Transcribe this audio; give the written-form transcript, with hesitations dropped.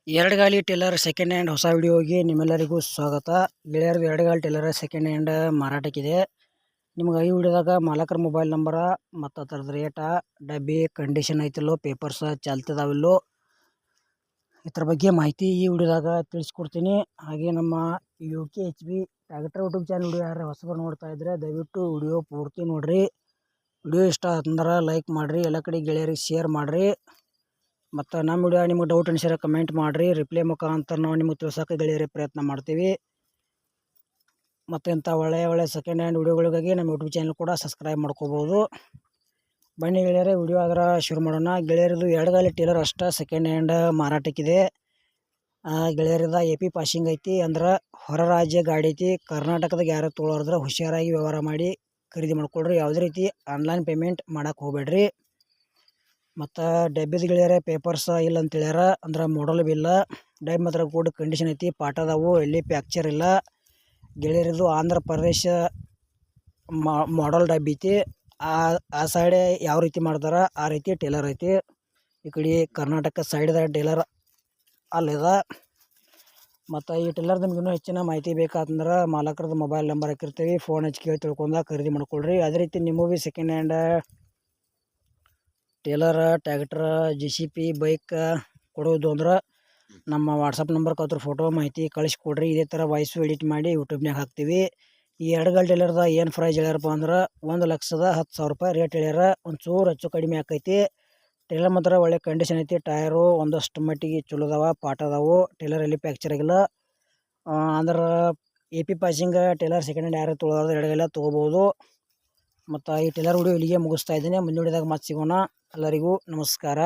ಎರಡು ಗಾಲಿ Taylor second hand ಹೊಸ ವಿಡಿಯೋಗೆ ನಿಮ್ಮೆಲ್ಲರಿಗೂ ಸ್ವಾಗತ. ಗೆಳೆಯರದು ಎರಡು ಗಾಲಿ ಟೇಲರ್ ಸೆಕೆಂಡ್ ಹ್ಯಾಂಡ್ ಮಾರಾಟಕ್ಕಿದೆ. ನಿಮ್ಗೆ ಈ ವಿಡಿಯೋದಾಗ ಮಾಲಕರ ಮೊಬೈಲ್ ನಂಬರ ಮತ್ತು ಅದರದ್ದು ರೇಟ, ಡಬ್ಬಿ ಕಂಡೀಷನ್ ಐತಿಲ್ಲೋ, ಪೇಪರ್ಸ್ ಚಾಲ್ತಿದಾವಿಲ್ಲೋ, ಇದ್ರ ಬಗ್ಗೆ ಮಾಹಿತಿ ಈ ವಿಡಿಯೋದಾಗ ತಿಳಿಸ್ಕೊಡ್ತೀನಿ. ಹಾಗೆ ನಮ್ಮ UKHB tractor YouTube channel video ಯಾರು ಹೊಸಬರು ನೋಡ್ತಾ ಇದ್ರೆ ದಯವಿಟ್ಟು ವಿಡಿಯೋ ಪೂರ್ತಿ ನೋಡ್ರಿ. ವಿಡಿಯೋ ಇಷ್ಟ ಅಂದ್ರೆ ಲೈಕ್ ಮಾಡಿರಿ, ಎಲ್ಲ ಕಡೆ ಗೆಳೆಯರಿಗೆ ಶೇರ್ ಮಾಡಿರಿ. ಮತ್ತು ನಮ್ಮ ವಿಡಿಯೋ ನಿಮಗೆ ಡೌಟ್ ಅನಿಸಿದ್ರೆ ಕಮೆಂಟ್ ಮಾಡಿರಿ, ರಿಪ್ಲೈ ಮುಖಾಂತರ ನಾವು ನಿಮಗೆ ತಿಳ್ಸೋಕೆ ಗೆಳೆಯರಿಗೆ ಪ್ರಯತ್ನ ಮಾಡ್ತೀವಿ. ಮತ್ತು ಇಂಥ ಒಳ್ಳೆಯ ಸೆಕೆಂಡ್ ಹ್ಯಾಂಡ್ ವಿಡಿಯೋಗಳಿಗಾಗಿ ನಮ್ಮ ಯೂಟ್ಯೂಬ್ ಚಾನಲ್ ಕೂಡ ಸಬ್ಸ್ಕ್ರೈಬ್ ಮಾಡ್ಕೋಬೋದು. ಬನ್ನಿ ಗೆಳೆಯರೆ, ವಿಡಿಯೋ ಅದರ ಶುರು ಮಾಡೋಣ. ಗೆಳೆಯರದು ಎರಡು ಗಾಲಿ ಟೇಲರ್ ಅಷ್ಟೇ ಸೆಕೆಂಡ್ ಹ್ಯಾಂಡ್ ಮಾರಾಟಕ್ಕಿದೆ. ಗೆಳೆಯರದ AP ಪಾಸಿಂಗ್ ಐತಿ, ಅಂದ್ರೆ ಹೊರ ರಾಜ್ಯ ಗಾಡಿ ಐತಿ. ಕರ್ನಾಟಕದಾಗ ಯಾರು ತೊಗೊಳೋದ್ರೆ ಹುಷಾರಾಗಿ ವ್ಯವಹಾರ ಮಾಡಿ ಖರೀದಿ ಮಾಡ್ಕೊಳ್ರಿ. ಯಾವುದೇ ರೀತಿ ಆನ್ಲೈನ್ ಪೇಮೆಂಟ್ ಮಾಡೋಕೆ ಹೋಗ್ಬೇಡ್ರಿ. ಮತ್ತು ಡಬ್ಬಿದ ಗೆಳೆಯರೆ ಪೇಪರ್ಸ್ ಇಲ್ಲ ಅಂತ ಹೇಳ್ಯಾರ, ಅಂದ್ರೆ ಮಾಡಲ್ ಬಿಲ್ಲ. ಡಬ್ಬಿ ಮಾತ್ರ ಗುಡ್ ಕಂಡೀಷನ್ ಐತಿ, ಪಾಠ ಅದಾವು, ಎಲ್ಲಿ ಪ್ಯಾಕ್ಚರ್ ಇಲ್ಲ. ಗೆಳೆಯರಿದು ಆಂಧ್ರ ಪ್ರದೇಶ ಮಾಡಲ್ ಡಬ್ಬಿ ಐತಿ. ಆ ಸೈಡೆ ಯಾವ ರೀತಿ ಮಾಡ್ತಾರೆ ಆ ರೀತಿ ಟೇಲರ್ ಐತಿ. ಈ ಕಡೆ ಕರ್ನಾಟಕ ಸೈಡ್ದಾಗ ಟೇಲರ್ ಅಲ್ಲಿದೆ. ಮತ್ತು ಈ ಟೇಲರ್ ನಿಮ್ಗೆ ಇನ್ನೂ ಹೆಚ್ಚಿನ ಮಾಹಿತಿ ಬೇಕಾತಂದ್ರೆ ಮಾಲಕರದ್ದು ಮೊಬೈಲ್ ನಂಬರ್ ಹಾಕಿರ್ತೀವಿ, ಫೋನ್ ಹಚ್ಚಿ ಕೇಳಿ ತಿಳ್ಕೊಂಡ ಖರೀದಿ ಮಾಡ್ಕೊಳ್ರಿ. ಅದೇ ರೀತಿ ನಿಮಗೂ ಭೀ second hand trailer, tractor, JCB bike ಕೊಡೋದು ಅಂದ್ರೆ ನಮ್ಮ ವಾಟ್ಸಪ್ ನಂಬರ್ಗೆ ಅದ್ರ ಫೋಟೋ ಮಾಹಿತಿ ಕಳಿಸ್ಕೊಡ್ರಿ. ಇದೇ ಥರ ವಾಯ್ಸು ಎಡಿಟ್ ಮಾಡಿ ಯೂಟ್ಯೂಬ್ನಾಗ ಹಾಕ್ತೀವಿ. ಈ ಎರಡು ಗಾಲಿ ಟೇಲರ್ದ ಏನು ಪ್ರೈಸ್ ಹೇಳ್ಯಾರಪ್ಪ ಅಂದ್ರೆ 1,10,000 ರೂಪಾಯಿ ರೇಟ್ ಹೇಳ್ಯಾರ. ಒಂಚೂರು ಹೆಚ್ಚು ಕಡಿಮೆ ಆಕೈತಿ. ಟೇಲರ್ ಮಾತ್ರ ಒಳ್ಳೆ ಕಂಡೀಷನ್ ಐತಿ. ಟಯರು ಒಂದಷ್ಟು ಮಟ್ಟಿಗೆ ಚಲೋ ಅದಾವ, ಪಾಠ ಅದಾವು, ಟೇಲರ್ ಎಲ್ಲಿ ಪ್ಯಾಕ್ಚರ್ ಆಗಿಲ್ಲ. ಅಂದ್ರೆ AP passing trailer second hand ಯಾರು ತೊಗೊಳೋದು ಎರಡು ಗಾಲಿ ತೊಗೋಬೋದು. ಮತ್ತು ಈ ಟೇಲರ್ ವಿಡಿಯೋ ಇಲ್ಲಿಗೆ ಮುಗಿಸ್ತಾ ಇದ್ದೀನಿ. ಮುಂದಿನ ವಿಡಿಯೋದಾಗ ಮತ್ತೆ ಸಿಗೋಣ. ಎಲ್ಲರಿಗೂ ನಮಸ್ಕಾರ.